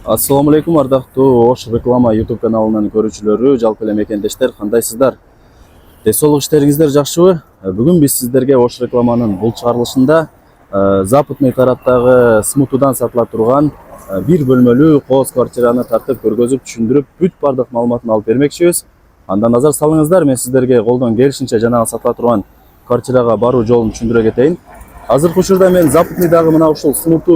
Assalamu alaikum ардактуу Ош реклама YouTube каналынын көрүүчүлөрү, жалпы эле мекендештер, кандайсыздар? Денсаулык иштериңиздер жакшыбы? Бүгүн биз сиздерге Ош рекламанын бул чыгарылышында западный тараптагы смутудан сатыла турган бир бөлмөлүү кооз квартираны тартып көргөзүп, түшүндүрүп, бүт бардык маалыматын алып бермекчибиз. Андан назар салыңыздар, мен сиздерге колдон келишинче жанагы сатыла турган квартирага баруу жолун түшүндүрө кетейин. Азыркы учурда мен Западныйдагы мына ушул Смуту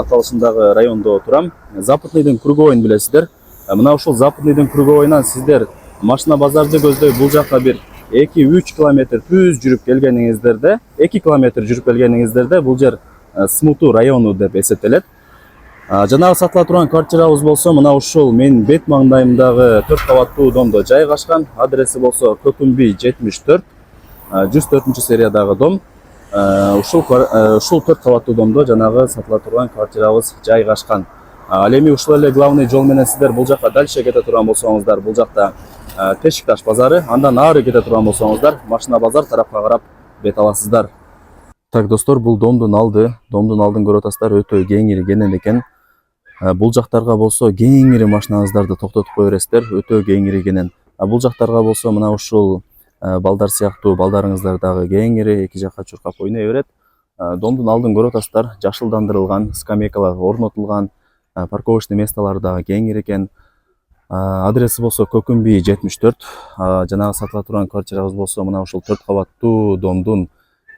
аталышындагы райондо турам. Западныйдын круговойн билесиздер. Мына ушул Западныйдын круговойнан сиздер машина базарды көздөй бул жакка бир 2-3 километр түз жүрүп келгениңиздерде, 2 километр жүрүп келгениңиздерде бул жер Смуту району деп эсептелет. Жанагы сатыла турган квартирабыз болсо мына ушул мен бет маңдайымдагы 4 кабаттуу домдо жайгашкан. Адреси болсо Көкүмби 74, 104-сериядагы дом. Ушул 4 кабаттуу домдо жанагы сатыла турган квартирабыз жайгашкан. Ал эми ушул эле главный жол менен сиздер бул жакка дальше кете турган болсоңуздар, бул жакта Тешикташ базары, андан ары кете турган болсоңуздар, Машина базар тарапка карап бет аласыздар. Так, достор, бул домдун алдын көрүп атасыздар, өтө кеңири кенен экен. Бул жактарга болсо кеңири машинаңыздарды токтотуп кое бересиздер, өтө кеңири кенен. Бул жактарга болсо мына ушул балдар сыяктуу балдарыңыздар дагы кеңири эки жакка чуркап ойной берет. Домдун алдын көрүп атасыздар, жашылдандырылган, скамейкалар орнотулган, парковочный месталары дагы кеңири экен. Адреси болсо Көкүмби 74. Жанагы сатыла турган квартирабыз болсо мына ушул 4 кабаттуу домдун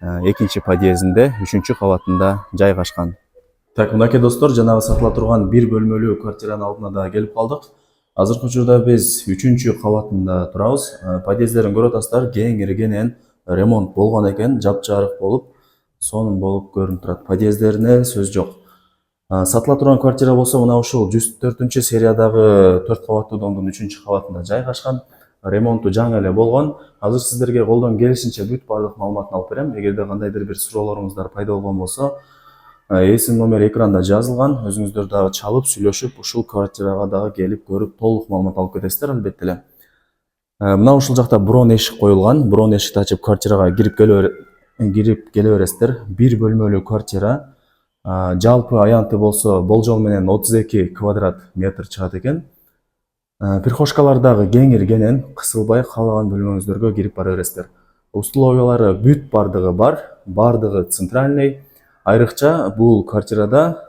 экинчи подъездинде, 3-чү кабатында жайгашкан. Так, мынакей достор, жанагы сатыла турган бир бөлмөлүү квартиранын алдына да келип калдык. Азыркы учурда биз 3-чү кабатында турабыз. Подъездерин көрүп атасыздар, кеңири кенен, ремонт болгон экен, жапжарык болуп, сонун болуп көрүнүп турат. Подъездерине сөз жок. Сатыла турган квартира болсо мына ушул 104-сериядагы 4 кабаттуу домдун 3-чү кабатында жайгашкан. Ремонту жаңы эле болгон. Азыр сиздерге колдон келишинче бүт бардык маалыматын алып берем. Эгерде кандайдыр бир суроолоруңуздар пайда болгон болсо, эсим номер экранда жазылган. Өзүңүздөр дагы чалып, сүйлөшүп, ушул квартирага дагы келип көрүп, толук маалымат алып кетесиздер албетте эле. Мына ушул жакта брон эшик коюлган. Брон эшикти ачып квартирага кирип келе бересиздер. Бир бөлмөлүү квартира. Жалпы аянты болсо болжол менен 32 квадрат метр чыгат экен. Прихожкалар дагы кеңири кенен, кысылбай каалаган бөлмөңүздөргө кирип бара бересиздер. Условиялары бүт бардыгы бар, бардыгы центральный. Айрыкча бул квартирада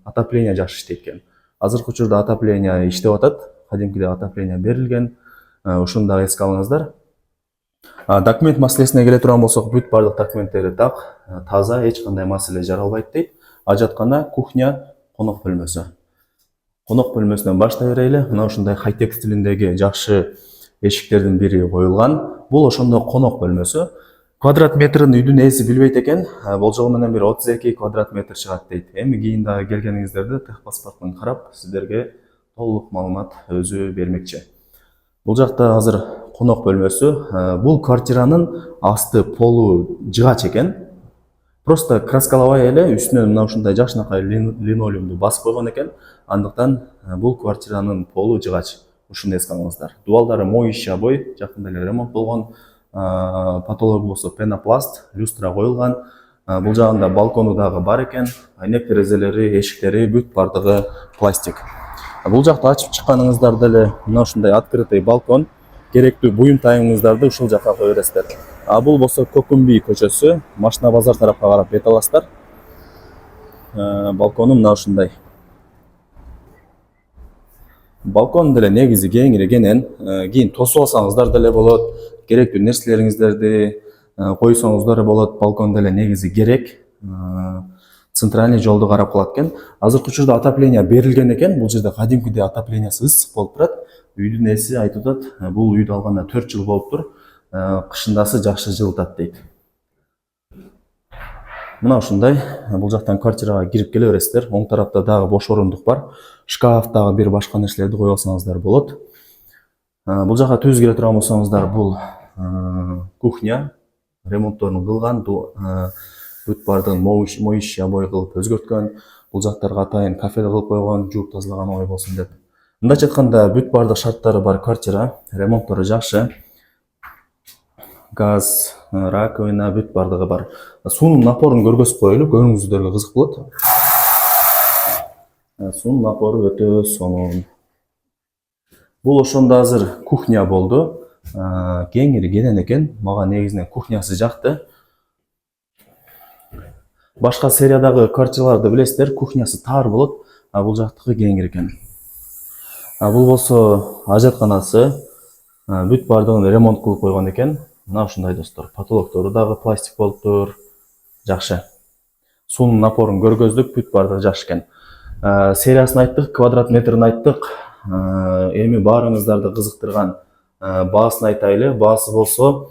отопление жакшы иштейт экен. Азыркы учурда отопление иштеп атат, кадимкидей отопление берилген. Ушуну дагы эске алыңыздар. Документ маселесине келе турган болсок, бүт бардык документтери так, таза, эч кандай маселе жаралбайт дейт. Ажаткана, кухня, конок бөлмөсү. Конок бөлмөсүнөн баштай берели. Мына ушундай хай-тек стилиндеги жакшы эшиктердин бири коюлган. Бул ошондо конок бөлмөсү. Квадрат метрин үйдүн ээси билбейт экен. Болжол менен бир 32 квадрат метр чыгат дейт. Эми кийин дагы келгениңиздерде техпаспортун карап, сиздерге толук маалымат өзү бермекчи. Бул жакта азыр конок бөлмөсү. Бул квартиранын асты полу жыгач экен. Просто краскалабай эле үстүнөн мына ушундай жакшынакай линолеумду басып койгон экен. Андыктан бул квартиранын полу жыгач. Ушуну эске алыңыздар. Дубалдары моющий обой, жакында эле ремонт болгон. Потологу болсо пенопласт, люстра коюлган. Бул жагында балкону дагы бар экен. Айнек терезелери, эшиктери бүт бардыгы пластик. Бул жакта ачып чыкканыңыздарда эле мына ушундай открытый балкон. Керектүү буюм-тайымыңыздарды ушул жакка кое бересиздер. Бул болсо Көкүмби көчөсү, Машина базар тарапка карап бет аласыздар. Балкону мына ушундай. Балкон деле негизи кеңири кенен, кийин тосуп алсаңыздар деле болот. Керектүү нерселериңиздерди койсоңуздар болот. Балкон деле негизи керек. Центральный жолду карап калат экен. Азыркы учурда отопление берилген экен. Бул жерде кадимкидей отоплениясы ысык болуп турат. Үйдүн ээси айтып атат, бул үйдү алганда 4 жыл болуптур. Кышындасы жакшы жылытат дейт. Мына ушундай. Бул жактан квартирага кирип келе бересиздер. Оң тарапта дагы бош орундук бар. Шкаф дагы бир башка нерселерди кое алсаңыздар болот. Бул жакка түз келе турган болсоңуздар, бул кухня, ремонтторун кылган, бүт бардыгын моющий обой кылып өзгөрткөн. Бул жактарга атайын кафе кылып койгон, жууп тазалаган оңой болсун деп. Мындайча айтканда бүт бардык шарттары бар квартира, ремонттору жакшы. Газ, раковина, бүт бардыгы бар. Суунун напорун көргөзүп коелу, көрүңүздөргө кызык болот. Сунун напору өтө сонун. Бул ошондо азыр кухня болду. Кеңири кенен экен. Мага негизинен кухнясы жакты. Башка сериядагы квартираларды билесиздер, кухнясы тар болот, а бул жактыкы кеңири экен. Бул болсо ажатканасы. Бүт бардыгын ремонт кылып койгон экен. Мына ушундай достор. Потолоктору дагы пластик болуптур. Жакшы. Суунун напорун көргөздүк, бүт бардыгы жакшы экен. Сериясын айттык, квадрат метрин айттык. Эми баарыңыздарды кызыктырган баасын айтайлы. Баасы болсо